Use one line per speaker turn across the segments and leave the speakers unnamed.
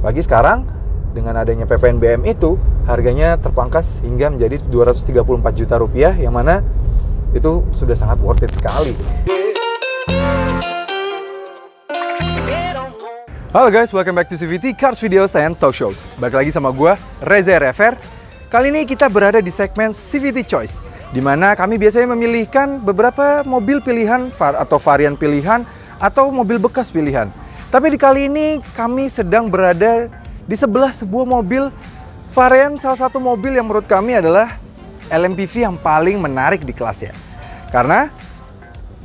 Apalagi sekarang dengan adanya PPNBM itu harganya terpangkas hingga menjadi 234 juta rupiah, yang mana itu sudah sangat worth it sekali. Halo guys, welcome back to CVT Cars Videos and Talk Shows. Balik lagi sama gue, Reza Rever. Kali ini kita berada di segmen CVT Choice, di mana kami biasanya memilihkan beberapa mobil pilihan atau varian pilihan atau mobil bekas pilihan. Tapi di kali ini kami sedang berada di sebelah sebuah mobil varian salah satu mobil yang menurut kami adalah LMPV yang paling menarik di kelasnya. Karena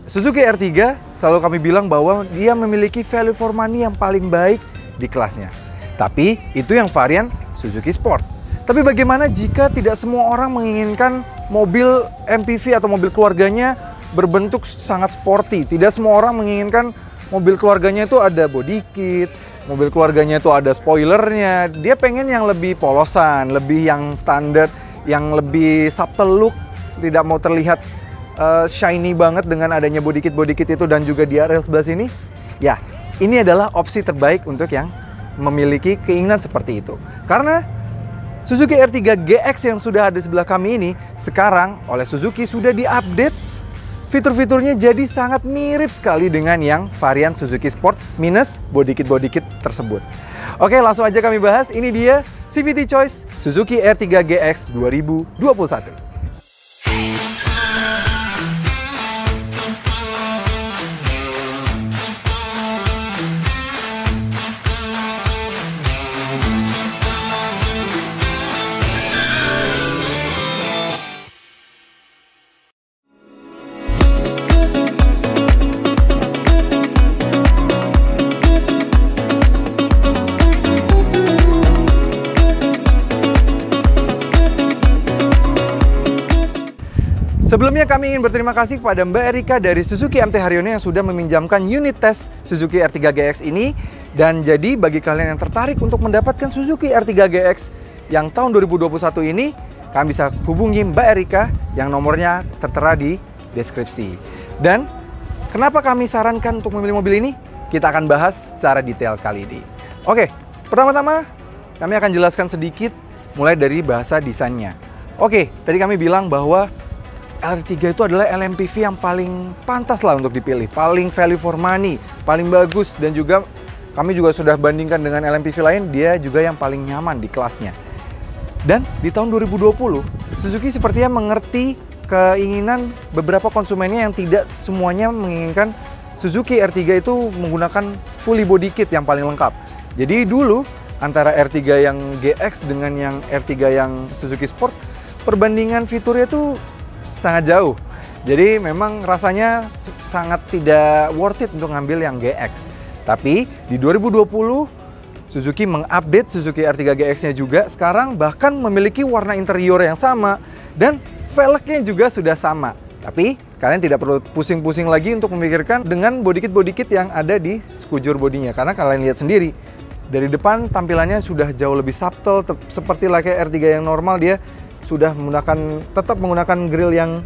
Suzuki R3 selalu kami bilang bahwa dia memiliki value for money yang paling baik di kelasnya. Tapi itu yang varian Suzuki Sport. Tapi bagaimana jika tidak semua orang menginginkan mobil MPV atau mobil keluarganya berbentuk sangat sporty? Tidak semua orang menginginkan mobil keluarganya itu ada body kit, mobil keluarganya itu ada spoilernya. Dia pengen yang lebih polosan, lebih yang standar, yang lebih subtle look, tidak mau terlihat shiny banget dengan adanya body kit itu dan juga di area sebelah sini. Ya, ini adalah opsi terbaik untuk yang memiliki keinginan seperti itu. Karena Suzuki R3 GX yang sudah ada di sebelah kami ini sekarang oleh Suzuki sudah diupdate. Fitur-fiturnya jadi sangat mirip sekali dengan yang varian Suzuki Sport minus body kit tersebut. Oke, langsung aja kami bahas. Ini dia CVT Choice Suzuki R3 GX 2021. Sebelumnya kami ingin berterima kasih kepada Mbak Erika dari Suzuki MT Haryono yang sudah meminjamkan unit tes Suzuki R3 GX ini. Dan jadi bagi kalian yang tertarik untuk mendapatkan Suzuki R3 GX yang tahun 2021 ini, kalian bisa hubungi Mbak Erika yang nomornya tertera di deskripsi. Dan kenapa kami sarankan untuk memilih mobil ini? Kita akan bahas secara detail kali ini. Oke, pertama-tama kami akan jelaskan sedikit mulai dari bahasa desainnya. Oke, tadi kami bilang bahwa R3 itu adalah LMPV yang paling pantas lah untuk dipilih, paling value for money, paling bagus, dan juga kami juga sudah bandingkan dengan LMPV lain, dia juga yang paling nyaman di kelasnya. Dan di tahun 2020, Suzuki sepertinya mengerti keinginan beberapa konsumennya yang tidak semuanya menginginkan Suzuki R3 itu menggunakan fully body kit yang paling lengkap. Jadi dulu antara R3 yang GX dengan yang R3 yang Suzuki Sport, perbandingan fiturnya tuh sangat jauh. Jadi memang rasanya sangat tidak worth it untuk ngambil yang GX. Tapi di 2020 Suzuki mengupdate Suzuki R3 GX-nya juga. Sekarang bahkan memiliki warna interior yang sama dan velgnya juga sudah sama. Tapi kalian tidak perlu pusing-pusing lagi untuk memikirkan dengan body kit yang ada di sekujur bodinya. Karena kalian lihat sendiri, dari depan tampilannya sudah jauh lebih subtle, seperti kayak R3 yang normal. Dia sudah tetap menggunakan grill yang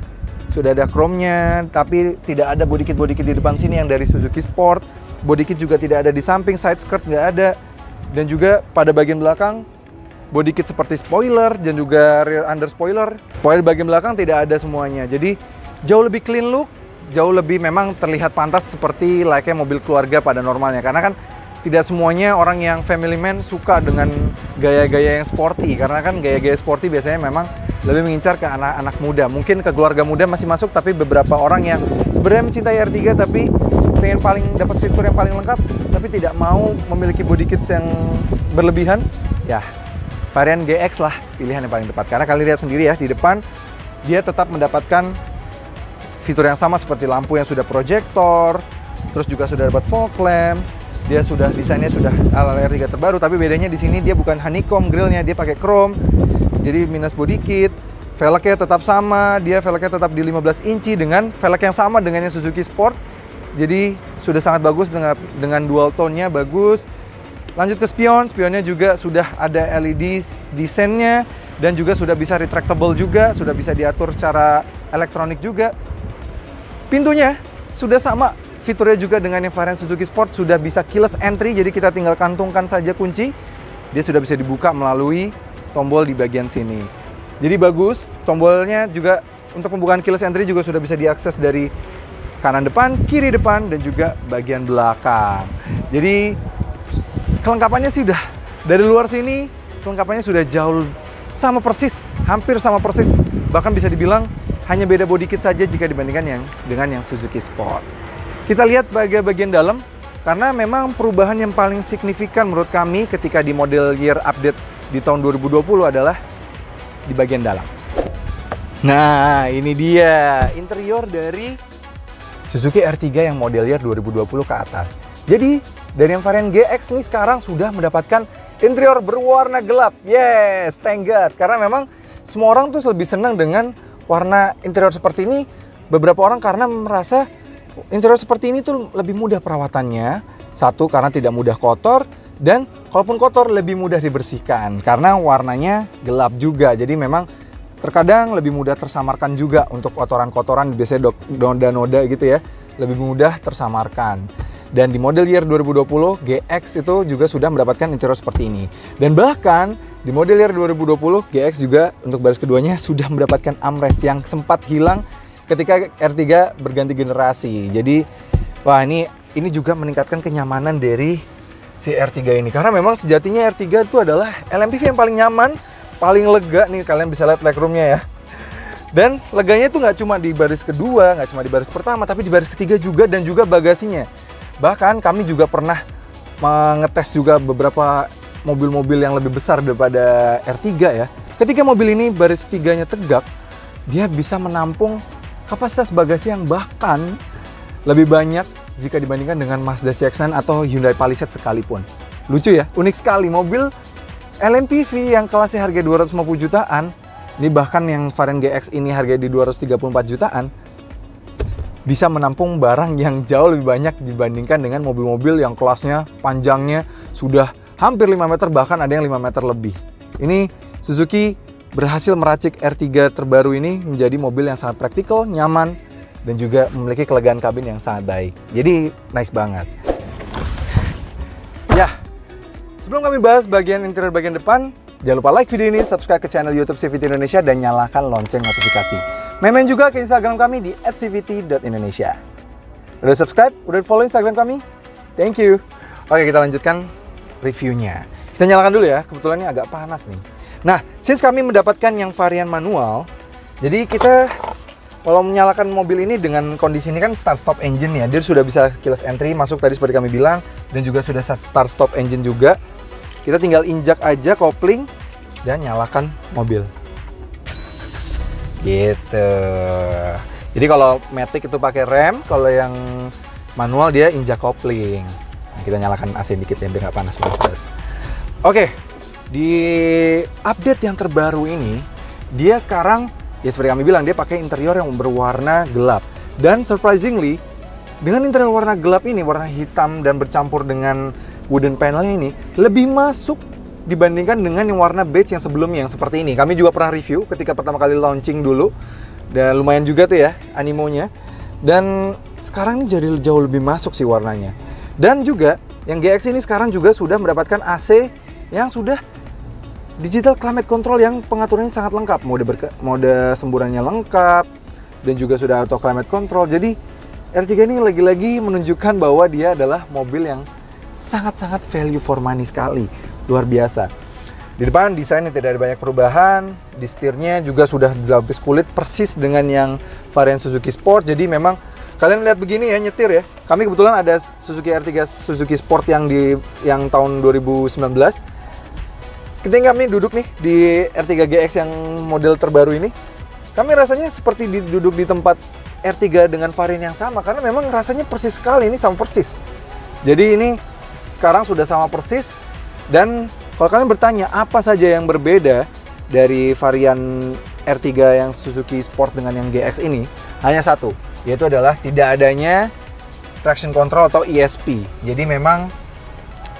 sudah ada chrome-nya, tapi tidak ada body kit di depan sini yang dari Suzuki Sport. Body kit juga tidak ada di samping, side skirt nggak ada. Dan juga pada bagian belakang, body kit seperti spoiler dan juga rear under spoiler. Pokoknya di bagian belakang tidak ada semuanya. Jadi jauh lebih clean look, jauh lebih memang terlihat pantas seperti layaknya mobil keluarga pada normalnya. Karena kan tidak semuanya orang yang family man suka dengan gaya-gaya yang sporty. Karena kan gaya-gaya sporty biasanya memang lebih mengincar ke anak-anak muda. Mungkin ke keluarga muda masih masuk, tapi beberapa orang yang sebenarnya mencintai R3 tapi pengen dapat fitur yang paling lengkap, tapi tidak mau memiliki body kit yang berlebihan, ya varian GX lah pilihan yang paling tepat. Karena kalian lihat sendiri ya, di depan dia tetap mendapatkan fitur yang sama seperti lampu yang sudah proyektor, terus juga sudah dapat fog lamp. Dia sudah desainnya sudah ala R3 terbaru, tapi bedanya di sini dia bukan honeycomb grillnya, dia pakai chrome. Jadi minus body kit, velgnya tetap sama, dia velgnya tetap di 15 inci dengan velg yang sama dengan yang Suzuki Sport. Jadi sudah sangat bagus dengan dual tone-nya bagus. Lanjut ke spionnya juga sudah ada LED desainnya dan juga sudah bisa retractable juga, sudah bisa diatur secara elektronik juga. Pintunya sudah sama. Fiturnya juga dengan yang varian Suzuki Sport, sudah bisa keyless entry, jadi kita tinggal kantungkan saja kunci. dia sudah bisa dibuka melalui tombol di bagian sini. Jadi bagus, tombolnya juga untuk pembukaan keyless entry juga sudah bisa diakses dari kanan depan, kiri depan, dan juga bagian belakang. Jadi kelengkapannya sih udah dari luar sini, kelengkapannya sudah jauh sama persis, hampir sama persis. Bahkan bisa dibilang hanya beda body kit saja jika dibandingkan dengan yang Suzuki Sport. Kita lihat bagian dalam, karena memang perubahan yang paling signifikan menurut kami ketika di model year update di tahun 2020 adalah di bagian dalam. Nah, ini dia interior dari Suzuki R3 yang model year 2020 ke atas. Jadi, dari yang varian GX ini sekarang sudah mendapatkan interior berwarna gelap. Yes, thank God. Karena memang semua orang tuh lebih senang dengan warna interior seperti ini. Beberapa orang karena merasa interior seperti ini tuh lebih mudah perawatannya. Satu, karena tidak mudah kotor. Dan kalaupun kotor lebih mudah dibersihkan karena warnanya gelap juga. Jadi memang terkadang lebih mudah tersamarkan juga untuk kotoran-kotoran, biasanya noda-noda gitu ya, lebih mudah tersamarkan. Dan di model year 2020 GX itu juga sudah mendapatkan interior seperti ini. Dan bahkan di model year 2020 GX juga untuk baris keduanya sudah mendapatkan armrest yang sempat hilang ketika R3 berganti generasi. Jadi wah, ini juga meningkatkan kenyamanan dari si R3 ini, karena memang sejatinya R3 itu adalah LMPV yang paling nyaman, paling lega nih. Kalian bisa lihat legroomnya ya. Dan leganya itu nggak cuma di baris kedua, nggak cuma di baris pertama, tapi di baris ketiga juga, dan juga bagasinya. Bahkan kami juga pernah mengetes juga beberapa mobil-mobil yang lebih besar daripada R3 ya. Ketika mobil ini baris tiganya tegak, dia bisa menampung kapasitas bagasi yang bahkan lebih banyak jika dibandingkan dengan Mazda CX-9 atau Hyundai Palisade sekalipun. Lucu ya, unik sekali mobil LMPV yang kelasnya harga 250 jutaan, ini bahkan yang varian GX ini harga di 234 jutaan, bisa menampung barang yang jauh lebih banyak dibandingkan dengan mobil-mobil yang kelasnya panjangnya sudah hampir 5 meter, bahkan ada yang 5 meter lebih. Ini Suzuki berhasil meracik R3 terbaru ini menjadi mobil yang sangat praktikal, nyaman, dan juga memiliki kelegaan kabin yang sangat baik. Jadi nice banget. Ya, sebelum kami bahas bagian interior bagian depan, jangan lupa like video ini, subscribe ke channel YouTube CVT Indonesia, dan nyalakan lonceng notifikasi. Main juga ke Instagram kami di @cvt.indonesia. Udah subscribe? Udah follow Instagram kami? Thank you. Oke, kita lanjutkan reviewnya. Kita nyalakan dulu ya, kebetulan ini agak panas nih. Nah, since kami mendapatkan yang varian manual, jadi kita kalau menyalakan mobil ini dengan kondisi ini kan start stop engine ya, dia sudah bisa keyless entry masuk tadi seperti kami bilang, dan juga sudah start stop engine juga. Kita tinggal injak aja kopling dan nyalakan mobil. Gitu. Jadi kalau matic itu pakai rem, kalau yang manual dia injak kopling. Nah, kita nyalakan AC dikit ya biar nggak panas banget. Oke, di update yang terbaru ini dia sekarang ya seperti kami bilang, dia pakai interior yang berwarna gelap. Dan surprisingly, dengan interior warna gelap ini, warna hitam dan bercampur dengan wooden panelnya ini, lebih masuk dibandingkan dengan yang warna beige yang sebelumnya, yang seperti ini. Kami juga pernah review ketika pertama kali launching dulu. Dan lumayan juga tuh ya animonya. Dan sekarang ini jadi jauh lebih masuk sih warnanya. Dan juga, yang GX ini sekarang juga sudah mendapatkan AC yang sudah digital climate control yang pengaturannya sangat lengkap, mode semburannya lengkap, dan juga sudah auto climate control. Jadi R3 ini lagi-lagi menunjukkan bahwa dia adalah mobil yang sangat-sangat value for money sekali, luar biasa. Di depan desainnya tidak ada banyak perubahan, di setirnya juga sudah dilapis kulit persis dengan yang varian Suzuki Sport. Jadi memang kalian lihat begini ya, nyetir ya. Kami kebetulan ada Suzuki R3 Suzuki Sport yang tahun 2019. Ketika kami duduk nih di R3 GX yang model terbaru ini, kami rasanya seperti duduk di tempat R3 dengan varian yang sama, karena memang rasanya persis sekali, ini sama persis. Jadi ini sekarang sudah sama persis. Dan kalau kalian bertanya apa saja yang berbeda dari varian R3 yang Suzuki Sport dengan yang GX ini, hanya satu, yaitu adalah tidak adanya traction control atau ESP. Jadi memang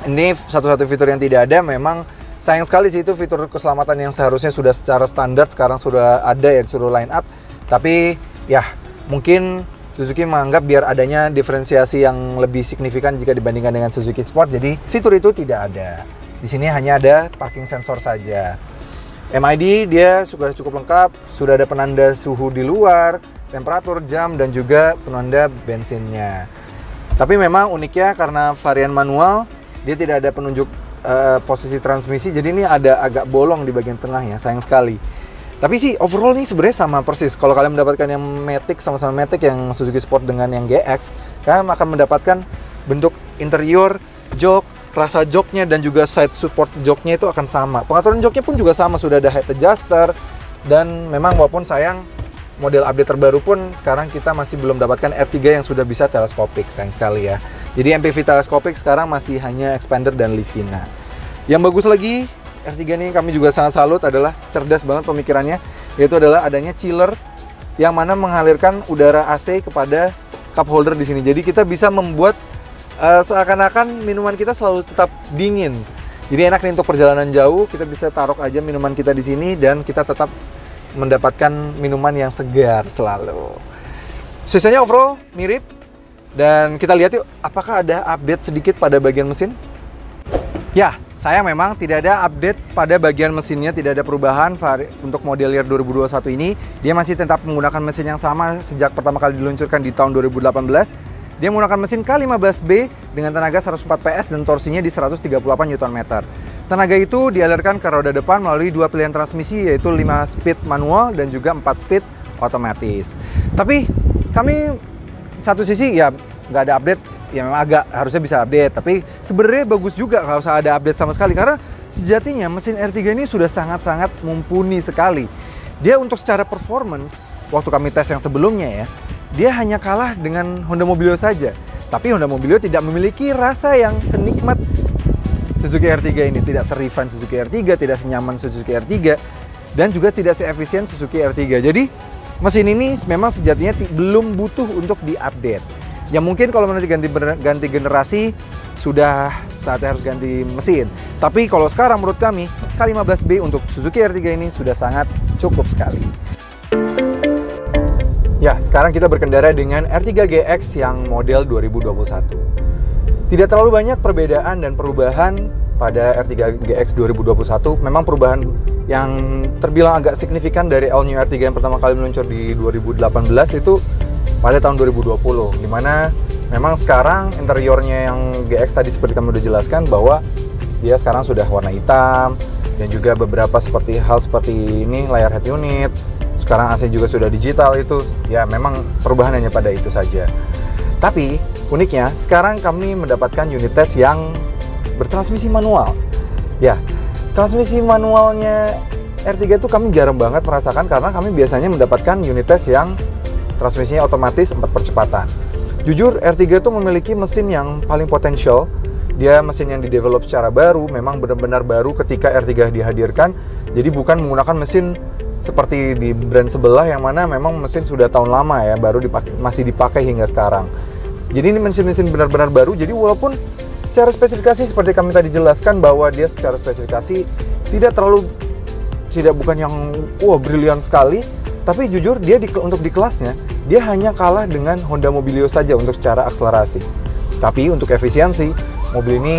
ini satu-satu fitur yang tidak ada. Memang sayang sekali sih, itu fitur keselamatan yang seharusnya sudah secara standar sekarang sudah ada ya, disuruh line up. Tapi ya mungkin Suzuki menganggap biar adanya diferensiasi yang lebih signifikan jika dibandingkan dengan Suzuki Sport, jadi fitur itu tidak ada. Di sini hanya ada parking sensor saja. MID dia sudah cukup lengkap, sudah ada penanda suhu di luar, temperatur, jam, dan juga penanda bensinnya. Tapi memang uniknya karena varian manual, dia tidak ada penunjuk posisi transmisi, jadi ini ada agak bolong di bagian tengahnya, sayang sekali. Tapi sih overall nih sebenarnya sama persis. Kalau kalian mendapatkan yang Matic, sama-sama Matic yang Suzuki Sport dengan yang GX, kalian akan mendapatkan bentuk interior, jok, rasa joknya dan juga side support joknya itu akan sama. Pengaturan joknya pun juga sama, sudah ada head adjuster. Dan memang walaupun sayang, model update terbaru pun sekarang kita masih belum dapatkan R3 yang sudah bisa teleskopik, sayang sekali ya. Jadi MPV teleskopik sekarang masih hanya Expander dan Livina. Yang bagus lagi, R3 ini kami juga sangat salut adalah cerdas banget pemikirannya, yaitu adalah adanya chiller yang mana mengalirkan udara AC kepada cup holder di sini. Jadi kita bisa membuat seakan-akan minuman kita selalu tetap dingin. Jadi enak nih untuk perjalanan jauh, kita bisa taruh aja minuman kita di sini dan kita tetap mendapatkan minuman yang segar selalu. Sisanya overall mirip. Dan kita lihat yuk, apakah ada update sedikit pada bagian mesin? Ya, sayang memang tidak ada update pada bagian mesinnya, tidak ada perubahan untuk model year 2021 ini. Dia masih tetap menggunakan mesin yang sama sejak pertama kali diluncurkan di tahun 2018. Dia menggunakan mesin K15B dengan tenaga 104 PS dan torsinya di 138 Nm. Tenaga itu dialirkan ke roda depan melalui dua pilihan transmisi, yaitu 5 speed manual dan juga 4 speed otomatis. Tapi kami satu sisi ya nggak ada update, ya memang agak harusnya bisa update, tapi sebenarnya bagus juga nggak usah ada update sama sekali, karena sejatinya mesin R3 ini sudah sangat-sangat mumpuni sekali. Dia untuk secara performance, waktu kami tes yang sebelumnya ya, dia hanya kalah dengan Honda Mobilio saja. Tapi Honda Mobilio tidak memiliki rasa yang senikmat Suzuki R3 ini, tidak serifan Suzuki R3, tidak senyaman Suzuki R3, dan juga tidak seefisien Suzuki R3. Jadi mesin ini memang sejatinya belum butuh untuk diupdate. Ya mungkin kalau nanti ganti generasi sudah saatnya harus ganti mesin. Tapi kalau sekarang menurut kami K15B untuk Suzuki R3 ini sudah sangat cukup sekali. Ya, sekarang kita berkendara dengan R3 GX yang model 2021. Tidak terlalu banyak perbedaan dan perubahan pada R3 GX 2021. Memang perubahan yang terbilang agak signifikan dari All New R3 yang pertama kali meluncur di 2018 itu pada tahun 2020, dimana memang sekarang interiornya yang GX tadi seperti kami udah jelaskan bahwa dia sekarang sudah warna hitam dan juga beberapa hal seperti ini, layar head unit, sekarang AC juga sudah digital. Itu ya memang perubahan hanya pada itu saja. Tapi uniknya sekarang kami mendapatkan unit test yang bertransmisi manual. Ya, transmisi manualnya R3 itu kami jarang banget merasakan karena kami biasanya mendapatkan unit test yang transmisinya otomatis 4 percepatan. Jujur, R3 itu memiliki mesin yang paling potensial. Dia mesin yang didevelop secara baru, memang benar-benar baru ketika R3 dihadirkan. Jadi bukan menggunakan mesin seperti di brand sebelah yang mana memang mesin sudah tahun lama ya, baru masih dipakai hingga sekarang. Jadi ini mesin-mesin benar-benar baru, jadi walaupun secara spesifikasi seperti kami tadi jelaskan bahwa dia secara spesifikasi bukan yang brilian sekali, tapi jujur dia untuk di kelasnya dia hanya kalah dengan Honda Mobilio saja untuk secara akselerasi. Tapi untuk efisiensi, mobil ini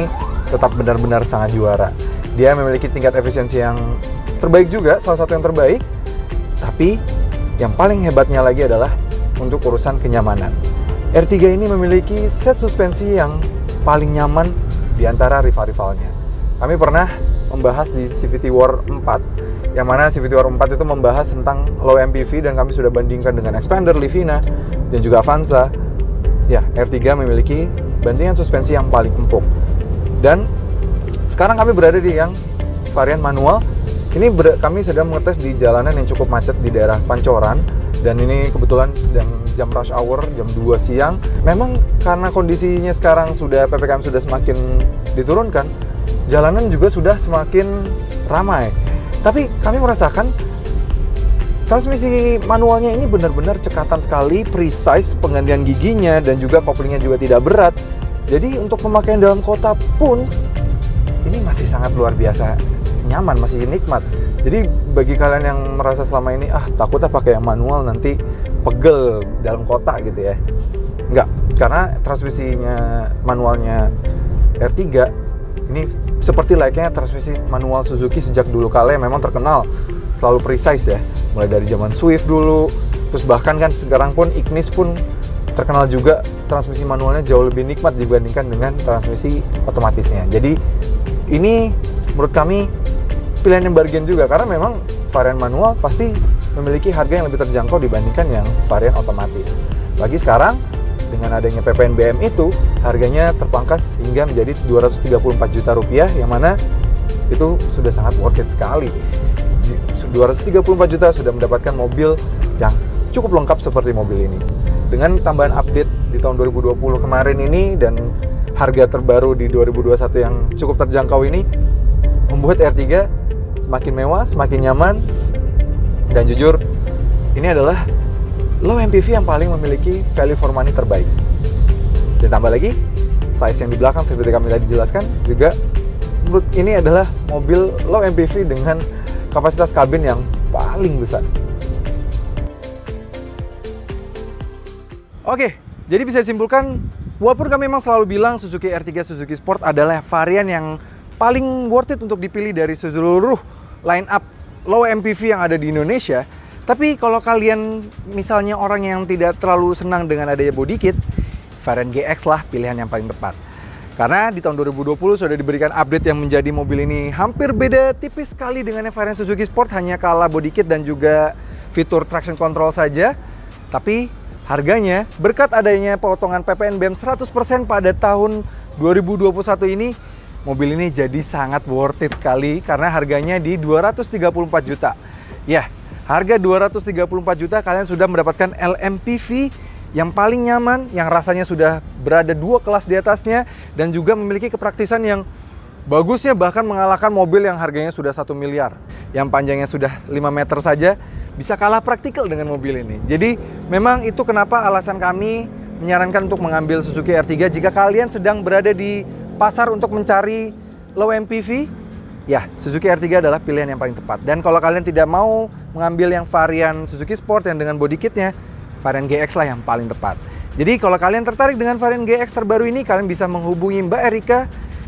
tetap benar-benar sangat juara. Dia memiliki tingkat efisiensi yang terbaik juga, salah satu yang terbaik. Tapi yang paling hebatnya lagi adalah untuk urusan kenyamanan. R3 ini memiliki set suspensi yang paling nyaman di antara rival-rivalnya. Kami pernah membahas di CVT War 4, yang mana CVT War 4 itu membahas tentang low MPV dan kami sudah bandingkan dengan Expander, Livina, dan juga Avanza. Ya, R3 memiliki bandingan suspensi yang paling empuk. Dan sekarang kami berada di yang varian manual. Ini kami sedang mengetes di jalanan yang cukup macet di daerah Pancoran, dan ini kebetulan sedang jam rush hour, jam 2 siang. Memang karena kondisinya sekarang PPKM sudah semakin diturunkan, jalanan juga sudah semakin ramai. Tapi kami merasakan transmisi manualnya ini benar-benar cekatan sekali, precise penggantian giginya, dan juga koplingnya juga tidak berat. Jadi untuk pemakaian dalam kota pun ini masih sangat luar biasa nyaman, masih nikmat. Jadi bagi kalian yang merasa selama ini takutnya pakai yang manual nanti pegel dalam kota gitu ya, enggak, karena transmisinya manualnya R3 ini seperti layaknya transmisi manual Suzuki sejak dulu kala yang memang terkenal selalu precise ya. Mulai dari zaman Swift dulu, terus bahkan kan sekarang pun Ignis pun terkenal juga transmisi manualnya jauh lebih nikmat dibandingkan dengan transmisi otomatisnya. Jadi ini menurut kami pilihan yang bargain juga, karena memang varian manual pasti memiliki harga yang lebih terjangkau dibandingkan yang varian otomatis. Lagi sekarang dengan adanya PPNBM itu harganya terpangkas hingga menjadi 234 juta rupiah, yang mana itu sudah sangat worth it sekali. 234 juta sudah mendapatkan mobil yang cukup lengkap seperti mobil ini. Dengan tambahan update di tahun 2020 kemarin ini dan harga terbaru di 2021 yang cukup terjangkau ini membuat R3 semakin mewah, semakin nyaman, dan jujur ini adalah low MPV yang paling memiliki value for money terbaik. Ditambah lagi size yang di belakang seperti kami tadi jelaskan juga, menurut ini adalah mobil low MPV dengan kapasitas kabin yang paling besar. Oke, jadi bisa disimpulkan, walaupun kami memang selalu bilang Suzuki R3 Suzuki Sport adalah varian yang paling worth it untuk dipilih dari seluruh line up low MPV yang ada di Indonesia, tapi kalau kalian misalnya orang yang tidak terlalu senang dengan adanya body kit, varian GX lah pilihan yang paling tepat. Karena di tahun 2020 sudah diberikan update yang menjadi mobil ini hampir beda tipis sekali dengan yang varian Suzuki Sport, hanya kalah body kit dan juga fitur traction control saja. Tapi harganya berkat adanya potongan PPNBM 100% pada tahun 2021 ini, mobil ini jadi sangat worth it sekali karena harganya di 234 juta. Ya, harga 234 juta kalian sudah mendapatkan LMPV yang paling nyaman, yang rasanya sudah berada 2 kelas di atasnya, dan juga memiliki kepraktisan yang bagusnya bahkan mengalahkan mobil yang harganya sudah 1 miliar. Yang panjangnya sudah 5 meter saja bisa kalah praktikal dengan mobil ini. Jadi memang itu kenapa alasan kami menyarankan untuk mengambil Suzuki R3 jika kalian sedang berada di pasar untuk mencari low MPV. Ya, Suzuki R3 adalah pilihan yang paling tepat. Dan kalau kalian tidak mau mengambil yang varian Suzuki Sport yang dengan body kitnya, varian GX lah yang paling tepat. Jadi kalau kalian tertarik dengan varian GX terbaru ini, kalian bisa menghubungi Mbak Erika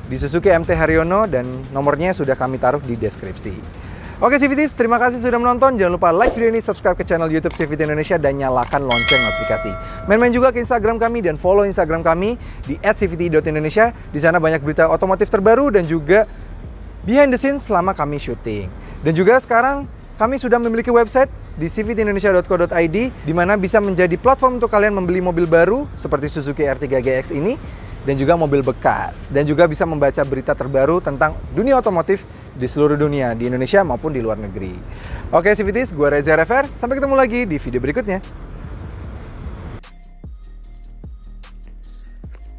di Suzuki MT Haryono dan nomornya sudah kami taruh di deskripsi. Oke CVTs, terima kasih sudah menonton. Jangan lupa like video ini, subscribe ke channel YouTube CVT Indonesia, dan nyalakan lonceng notifikasi. Main-main juga ke Instagram kami dan follow Instagram kami di @cvt.indonesia. Di sana banyak berita otomotif terbaru dan juga behind the scenes selama kami syuting. Dan juga sekarang kami sudah memiliki website di cvtindonesia.co.id, di mana bisa menjadi platform untuk kalian membeli mobil baru seperti Suzuki R3 GX ini, dan juga mobil bekas, dan juga bisa membaca berita terbaru tentang dunia otomotif di seluruh dunia, di Indonesia maupun di luar negeri. Oke CVTs, gue Reza RFR, sampai ketemu lagi di video berikutnya.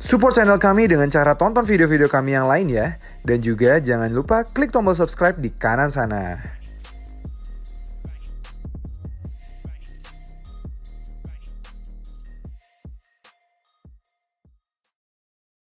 Support channel kami dengan cara tonton video-video kami yang lain ya. Dan juga jangan lupa klik tombol subscribe di kanan sana.